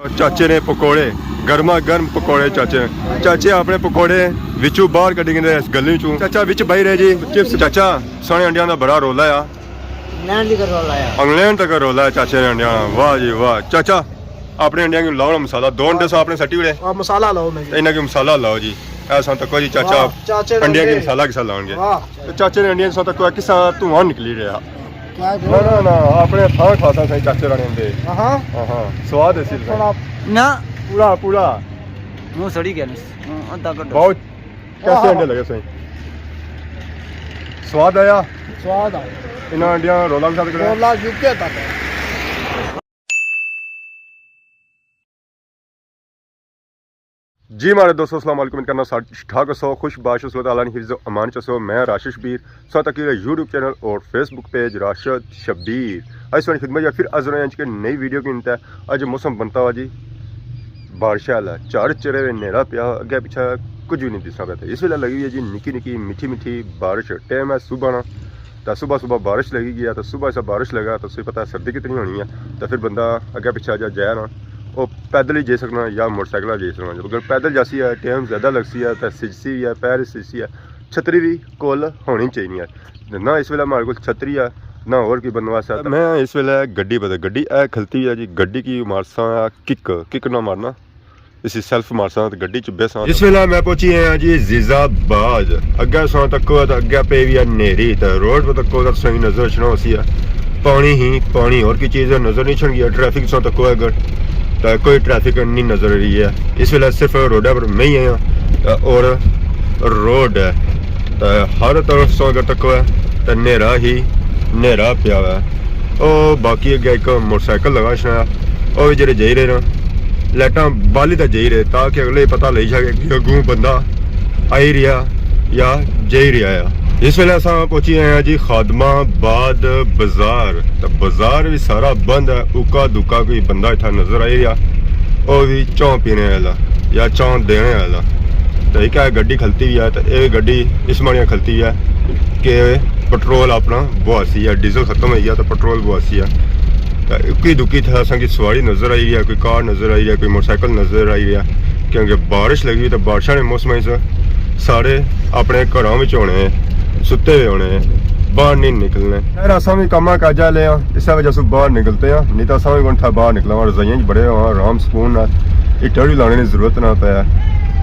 चाचे ने पकौड़े गर्मा गर्म पकौड़े चाचे अपने पकौड़े विचों बाहर कड्ढी गए इस गली चों चाचा विच बही रहे जी चिप्स चाचा सोने अंडियां दा बड़ा रोला आ इंग्लैंड तक रोला है चाचे ने अंडियां वाह जी वाह चाचा अपने अंडियां की लाओ मसाला 2 अंडे सो आपने सटी उड़े मसाला लाओ इन्ना की मसाला लाओ जी ऐसा तक जी चाचा अंडियां की मसाला किसा लाओगे चाचे ने अंडियां सो तक किसा धुआं निकली रहा ना ना अपने थां खासा सही चाचे राणे दे हां हां स्वाद है ना पूरा पूरा मुंह सड़ी गया अद्धा कट बहुत कैसे अंडे लगे सही स्वाद आया इन अंडियां रोला के साथ रोला यूके तक जी हमारे दोस्तों अस्सलाम वालेकुम करना ठाक सो खुश बाश ताला हिफ्ज़ अमान चसो मैं राशिश शबीर साथ अकीर यूट्यूब चैनल और फेसबुक पेज राशिद शबीर इस वाली खिदमत या फिर अजर इंच के नई वीडियो की इंत है अज मौसम बनता हुआ जी बारिश वाला चार चेहरे नेरा पिया अगे पिछा कुछ भी नहीं दिसा पाया इस वेले लगी हुई है जी निकी निकी मीठी मीठी बारिश टाइम है सुबह ना तो सुबह सुबह बारिश लगी गया तो सुबह से बारिश लगा तो पता है सर्दी कितनी होनी है तो फिर बंदा अगे पिछा जा जाए ना वो पैदल ही जा सकना या मोटरसाइकिल जा सकना अगर पैदल जासी है टाइम ज़्यादा लगसी है तो सिजसी है पैर सिजसी है छतरी भी कोल होनी चाहिए है ना इस वेले हमारे को छतरी है ना और की बंदोबस्त है मैं इस वेले गड्डी बता गड्डी ए खलती है जी गड्डी की मारसा किक ना मारना इसी सेल्फ मारसा तो गड्डी चुब्बे सा इस वेले मैं पहुंची है जी जीजाबाद अगे सो तक अगे पे भी है नेरी तो रोड पर तक सही नजर छना उसी है पानी ही पानी और की चीज़ नजर नहीं छन गया ट्रैफिक सो तक अगर तो कोई ट्रैफिक नहीं नजर आ रही है इस वेले सिर्फ रोड पर मैं ही आया और रोड है तो हर तरफ सो अगर तक है तो नेरा ही नेरा पिया है और बाकी अगे एक मोटरसाइकिल लगा छना और भी जेडे जाई रहे ना लाइटा बाली तो जाई रहे ताकि अगले पता लग सके कि अगू बंदा आई रहा या जाई रहा है इस वेले अस पहुंची आए हैं जी खादमाबाद बाजार तो बाजार भी सारा बंद है उका दुका कोई बंदा इतना नजर आई रहा वो भी चौं पीने वाला या चौं देने वाला तो एक है गड्डी खलती भी है तो ये गड्डी इस माड़ियाँ खलती है कि पेट्रोल अपना बुआसी है डीजल खत्म हो गया तो पेट्रोल बुआसी है तो उकी दुकी था असा सवारी नजर आई रही है कोई कार नजर आई रही है कोई मोटरसाइकिल नजर आई रही है क्योंकि बारिश लगी तो बारिशा के मौसम सारे अपने घरों में होने सुते हुए होने बाहर नहीं निकलने यार असा भी कमा काजा ले इस वजह से बाहर निकलते हैं नहीं तो असा भी कौन था बाहर निकला रजाइया बड़े आराम सुकून हीटर भी लाने की जरूरत ना पाया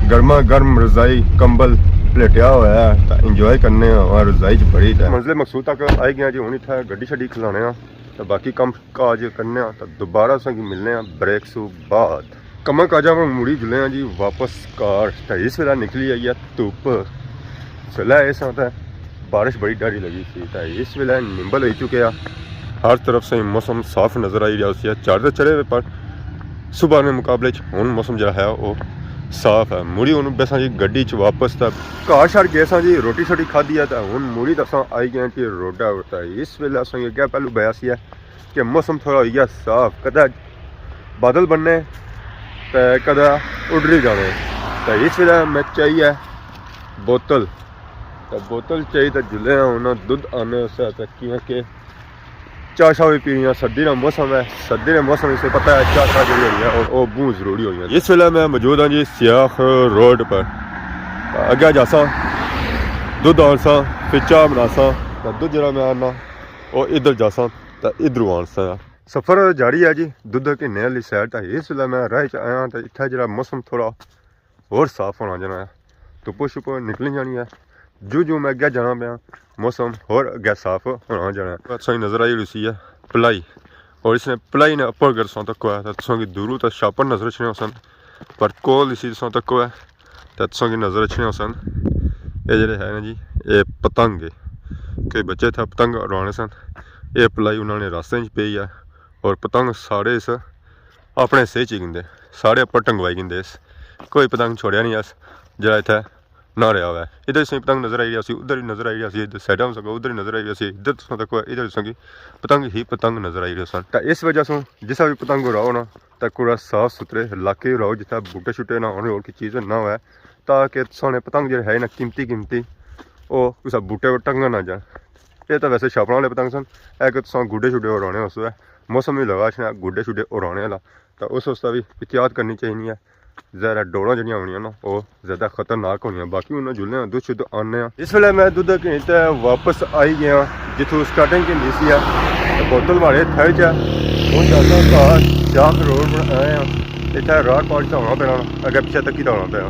गर्मा गर्म रजाई कंबल पलेटिया हुआ है तो इंजॉय करने रजाई च बड़ी मंजिल मकसूद तक आई गया जी हूँ इतना गड्डी शड्डी खिलाने तो बाकी कम काज करने तो दोबारा अस मिलने ब्रेक सू बाद कमा काजा पर मुड़ी जुले जी वापस कार तो इस वेला निकली आई है धुप चला ऐसा है बारिश बड़ी डरी लगी थी तो इस वेले निंबल हो चुके हैं हर तरफ से मौसम साफ नज़र आई रहा है चार तो चढ़े हुए पर सुबह के मुकाबले हूँ मौसम जो है वो साफ है मुड़ी हूँ बसा जी गड्डी च वापस तो घर शार गए सा जी रोटी शोटी खाधी है तो हूँ मुड़ी तो अस आई गए कि रोडा उड़ता इस वेले अस अगे पहलू बया सी है कि मौसम थोड़ा हो गया साफ कदा बादल बनने तो कदा उडरी जाने तो इस वेले मैं चाहिए बोतल तो बोतल चाहिए तो जुले होना दूध आने क्योंकि चाह शाह भी पीनी सर्दी का मौसम है सर्दी के मौसम से पता है चाह शाह जी हुई है और वो बहुत जरूरी हुई है इस वेले मैं मौजूद हाँ जी सियाख रोड पर अगे जासा दूध आनसा फिर चाह बनासा तो दूध जरा मैं आना और इधर जासा तो इधरों आनसा सफ़र जारी है जी दूध किन्ने वाली साइड तो इस वेले मैं राह च आया तो इतना जरा मौसम थोड़ा और साफ होना जाना है धुप्प शुप निकली जानी है जो जो मैं अगे जाना पाया मौसम और अगे साफ होना जाना सही नज़र आई रही है पलाई और इसने पलाई ने अपर कर सौ तक है तो की दूरों तो छापर नज़र अच्छे सन पर कोल इसी सौ तक है तो की नज़र अच्छे सन ये जोड़े है ना जी ये पतंग कई बच्चे थे पतंग उड़ाने सन ये पलाई उन्होंने रास्ते पे है और पतंग सारे इस अपने सही च गिंदे सारे अपर टंगवाई गिंदे कोई पतंग छोड़िया नहीं अस जरा इतना ना रहा हुआ है इधर से पतंग नजर आई रही सी उधर ही नजर आई रही इधर साइड में सको उधर ही नजर आई रही इधर तक इधर संगी पतंग ही पतंग नजर आई रही सन तो इस वजह से जिसा भी पतंग उड़ाओ ना तो पूरा साफ सुथरे इलाके उड़ाओ जितना बूटे शूटे ना होने और की चीज़ ना हो ताकि सोने पतंग जो है ना कीमती वो कुछ बूटे पर टंग ना जाए ये तो वैसे छापने वाले पतंग सन एक गुड्डे शुड्डे उड़ाने उस मौसम भी लगा छना गुड्डे शुड्डे उड़ाने वाला तो उस वास्ते भी एहतियात करनी चाहिए। जहरा डोड़ा जड़ियाँ होनियां ना वो ज़्यादा खतरनाक होनियां। बाकी उन्हें जुलने दुद्ध शुद्ध आने इस वेले मैं दुद्ध घंटे वापस आई गया जितों स्टार्टिंग की सी है बोतल वाले थे हूँ जाता घर जाक रोड पर आए हैं इतना राह पार होना पैना अगर पिछले तक ही होना पैना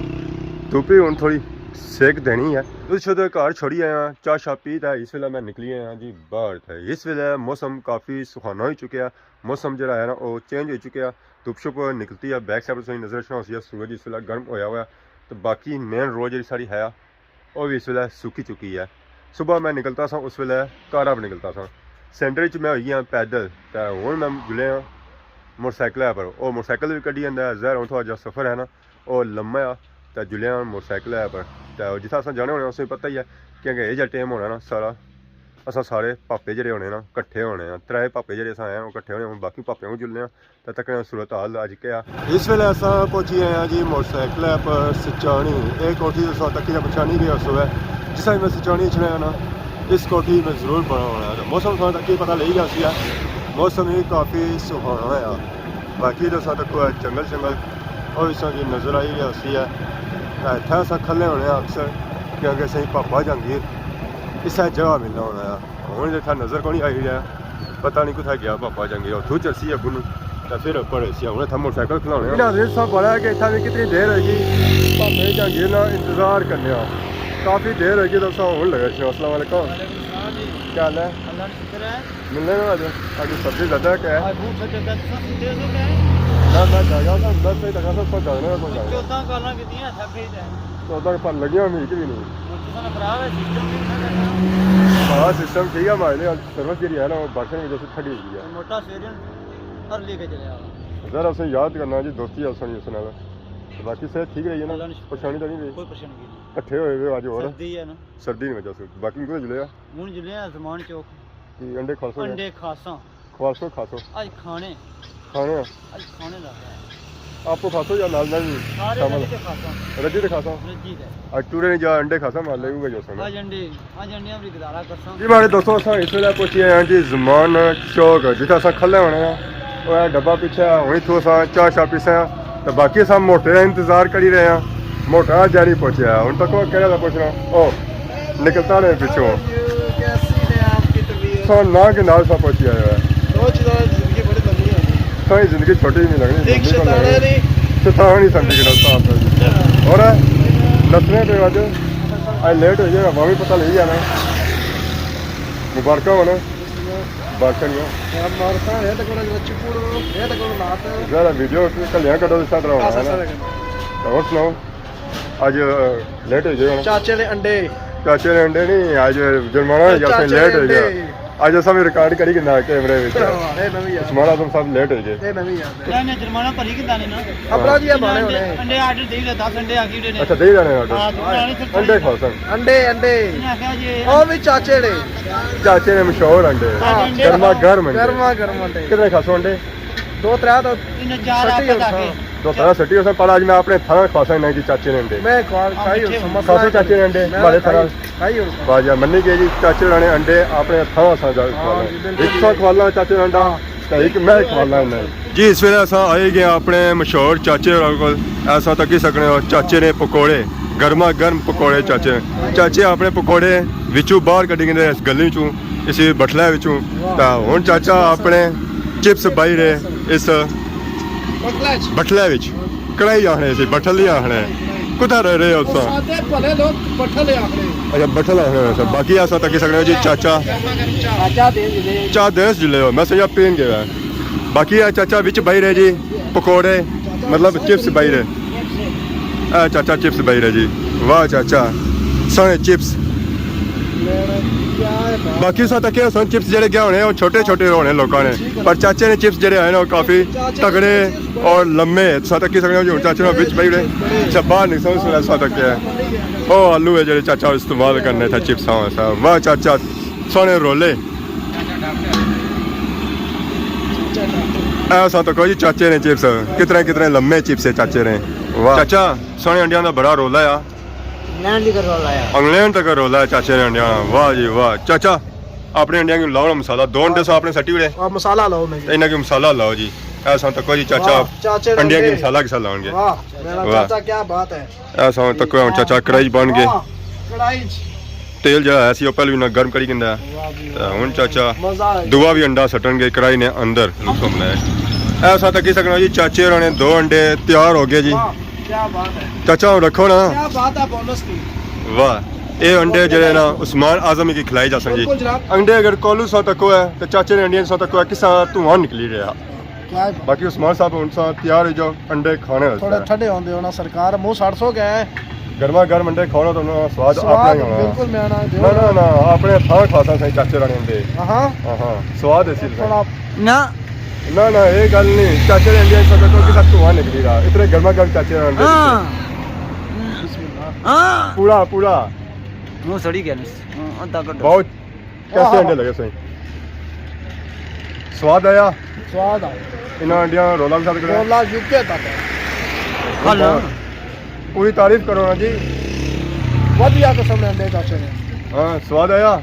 धुप्प हूँ थोड़ी सेक देनी है। दुद्ध शुद्ध घर छोड़ी आया चाह शाह पी था इस वेले मैं निकली आया जी बाहर थे। इस वेले मौसम काफ़ी सुहाना हो चुका मौसम जो है ना वो चेंज हो चुका धुप शुप निकलती है बैक साइड से नजर होती है सूरज इस वेले गर्म होया हुआ तो बाकी मेन रोड जी साड़ी है वो भी इस वेले सुकी चुकी है। सुबह मैं निकलता सा उस वेले कारा पर निकलता सा सेंटर च मैं हुई हाँ पैदल तो हूँ मैं जुले हाँ मोटरसाइकिल पर वो मोटरसाइकिल भी कड्डी जाता जहर हूँ थोड़ा जो सफ़र है ना वो लम्मा आ तो जुले हाँ मोटरसाइकिल पर तो जितना अस जाने होने उसे पता ही है क्योंकि यह जो टाइम होना ना सारा असा सारे पापे जे होने ना कट्ठे होने त्रै पापे जे अस आए हैं कट्ठे होने बाकी पापे को जुलने तो तक सूरत हाल अज क्या इस वेले अस पहुंची आए हैं जी मोटरसाइकिल पर सिचानी एक कोठी तक पछा नहीं गया सुबह जिस मैं सिचानी चढ़ाया ना इस कोठी में जरूर बना होना है मौसम थोड़ा तक पता लग गया मौसम ही काफ़ी सुहाना है बाकी तो तक जंगल शंगल और इस की नज़र आई गया है इतना अस खले होने अक्सर क्योंकि सही पापा जहांगीर इस जगह मिलना होना है हूँ इतना नज़र को नहीं आई रहा पता नहीं कुछ गया पापा जहांगीर उठू चलसी अगू तो फिर पड़े सी हूँ इतना मोटरसाइकिल खिलाने सब बड़ा है कि इतना भी कितनी देर होगी पापे जहांगीर ना इंतजार करने काफ़ी देर होगी तो हूँ लगे अस्सलाम वालेकुम क्या हाल है मिलने में आज आज सब्जी ज़्यादा क्या है ना मैं जगह था बस सही जगह से सब जाने चौदह पर लगे हमें एक भी नहीं हाँ सिस्टम ठीक है हमारे सर्विस जी है ना वो बर्षण की वजह से ठंडी हुई है मोटा सेरियन और लेके चले जरा उसे याद करना जी दोस्ती है सुनिए सुना बाकी से ठीक रही है ना परेशानी तो नहीं रही कोई परेशानी नहीं इकट्ठे हुए आज और सर्दी है ना सर्दी की वजह से बाकी को जुले हूँ जुले जमान चौक अंडे खासो अंडे खासा खासो खासो आज खाने खाने आज खाने लगा है आपको खासो या नाल नाल शामिल रजी दे खासा आज टूरे नहीं जा अंडे खासा मार लेगा जो सुना आज अंडे हम गुजारा करसा जी हमारे दोस्तों अस इस वेले पहुंचे हैं जी जमान चौक जिथे अस खले होने वो डब्बा पीछे हूँ इतों अस चाह शाह पीसे तो बाकी अस मोटे का इंतजार करी रहे हैं मोटा जारी पहुंचे हूँ तक कहने का पूछना ओ निकलता रहे पिछों ना के नाल सा पहुंची आया है सही जिंदगी छोटी नहीं लगनी शैतान ही समझी गया साहब और नसने पे आज आज लेट हो जाएगा वहाँ भी पता नहीं जाना मुबारक होना मुबारक जरा वीडियो कलियाँ कटो इस तरह होना है और सुनाओ आज लेट हो जाएगा चाचे ने अंडे नहीं आज जुर्माना हो गया लेट हो गया आज असा भी रिकॉर्ड करी कि ना कैमरे में हमारा तुम सब लेट हो गए नहीं जुर्माना भरी कि दाने ना अपना जी बाने होने अंडे ऑर्डर दे ले 10 अंडे आकी दे अच्छा दे जाने ऑर्डर अंडे खाओ सर अंडे ओ भी चाचे ने मशहूर अंडे गर्मा गर्म अंडे कितने खासो अंडे 2-3 तो 2-3 सटी हो पर आज मैं अपने थाना खासा नहीं की चाचे ने अंडे मैं खासे चाचे ने अंडे हमारे थाना बाजा मन्नी के जी चाचे ने अंडे अपने थाना सा एक सौ खवाला चाचे ने अंडा एक मैं खवाला जी इस वेले अस आई गए अपने मशहूर चाचे को ऐसा तक ही सकने हो चाचे ने पकौड़े गर्मा गर्म पकौड़े चाचे अपने पकौड़े विचों बाहर कड्ढी गए इस गली चों इस बठले विचों तो हुण चाचा अपने चिप्स बाई रहे इस बठले विच कढ़ाई आखने से बठल ही आखने कुत्थै रह रहे हो अच्छा बठल आखने बाकी अस तक सकने जी चाचा चाह देस जिले हो मैं समझा पीन गया बाकी चाचा विच बाई रहे जी पकौड़े मतलब चिप्स बाई रहे चाचा चिप्स बाई रहे जी वाह चाचा सोने चिप्स बाकी सा तक चिप्स जेडे क्या होने वो छोटे छोटे होने लोगों ने पर चाचे ने चिप्स जेडे आए ना काफ़ी तगड़े और लम्बे सा तक सकने चाचे ने बिच बही अच्छा बाहर नहीं समझ सा तक है ओ आलू है जेडे चाचा इस्तेमाल करने थे चिप्स वाह चाचा सोने रोले ऐसा तो कोई चाचे ने चिप्स कितने कितने लम्बे चिप्स है चाचे ने वाह चाचा सोने अंडिया का बड़ा रोला आ इंग्लैंड तक रोला है चाचे ने अंडिया वाह जी वाह चाचा अपने अंडिया की लाओ ना मसाला 2 अंडे सो आपने सटी हुए मसाला लाओ इन्हें की मसाला लाओ जी ऐसा तक जी चाचा चाचे अंडे के मसाला के साथ लाएंगे वाह मेरा वाह। चाचा क्या बात है ऐसा तक चाचा कढ़ाई बन गए कढ़ाई तेल जो है सी पहले भी ना गर्म करी कहता हूँ चाचा मजा है दुआ भी अंडा सटन गए कढ़ाई ने अंदर लुत्फ बनाया ऐसा तक ही सकना जी चाचे होने 2 अंडे तैयार हो गए जी वाह क्या बात है चाचा रखो ना क्या बात है बोनस की वाह ये अंडे जो है ना उस्मान आजम की खिलाई जा सकती बिल्कुल जनाब। अंडे अगर कोलू सौ तक है तो चाचे ने अंडियन सौ तक है किसा धुआं निकली रहा क्या है? बाकी उस्मान साहब उन सा तैयार है जो अंडे खाने थोड़े ठंडे होंगे होना सरकार मुंह 600 गया है गर्मा गर्म अंडे खाओ तो उन्होंने स्वाद अपना स्वाद ही होना बिल्कुल मैं ना ना ना ना अपने थां खासा सही चाचे राने अंडे हां हाँ स्वाद ऐसी थोड़ा ना ना ना ये गल नहीं चाचे ने अंडियन सौ तक किसा धुआं निकली रहा इतने गर्मा गर्म चाचे ने अंडे बिस्मिल्लाह हाँ पूरा पूरा मुंह सड़ी गया अद्धा कट बहुत कैसे अंडे लगे सही स्वाद आया स्वाद आ इन अंडिया रोला के साथ करें रोला यूके तक है हेलो पूरी तारीफ करो ना जी वधिया किस्म ने अंडे चाचे ने हाँ स्वाद आया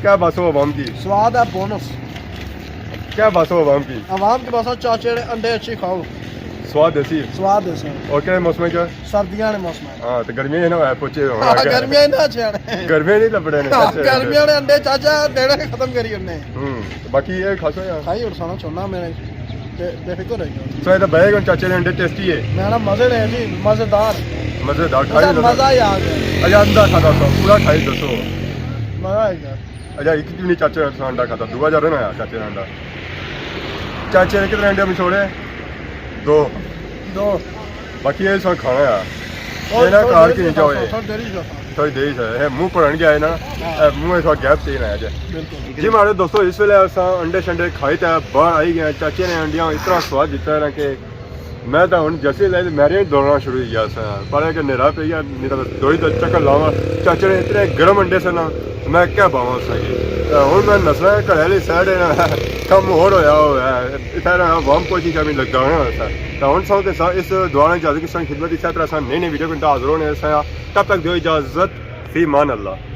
क्या बात हो अवाम की स्वाद है बोनस क्या बात हो अवाम की आवाम के पास चाचे ने अंडे अच्छी खाओ स्वाद ऐसी स्वाद है सर और क्या मौसम क्या सर्दियां ने मौसम है हाँ तो गर्मी है ना है पूछे गर्मियां ना छेड़े गर्मी नहीं लपड़े ने गर्मियां ने अंडे चाचा देना खत्म करी उन्ने तो बाकी ये खासो यार खाई और साना छोड़ना मेरे बेफिक्र रही सो ये तो बैग और चाचे ने अंडे टेस्टी है मैं ना मजे ने जी मजेदार मजेदार खाई मजा ही आ गया अच्छा अंडा खाता था पूरा खाई दसो मजा आ गया अच्छा एक भी नहीं चाचे ने अंडा खाता 2000 ना आया चाचे ने अंडा चाचे ने कितने अंडे में छोड़े 2 बाकी ये सब खाना है ये ना कार की नहीं जाओ ये थोड़ी देरी जाता थोड़ी देरी है मुंह पढ़न गया है ना मुंह थोड़ा गैप चाहिए ना जाए बिल्कुल जी हमारे दोस्तों इस वेले अस अंडे शंडे खाई तो बाहर आई गए चाचे ने अंडिया इतना स्वाद दिता है ना कि मैं तो हूँ जैसे ले मेरे ही दौड़ना शुरू हो गया पर कि नेरा पे गया नहीं तो दो ही चक्कर लावा चाचे ने इतने गर्म अंडे से ना मैं क्या पावा सही हूँ मैं नसला घरे वाली साइड कम होर होया है इतना वाम कोशिश कभी लगाना होता तो हूँ सौ के साथ इस दौरान इजाजत की खिदमत इस तरह नई नई वीडियो को हाजिर होने तब तक दो इजाजत फी मान अल्लाह।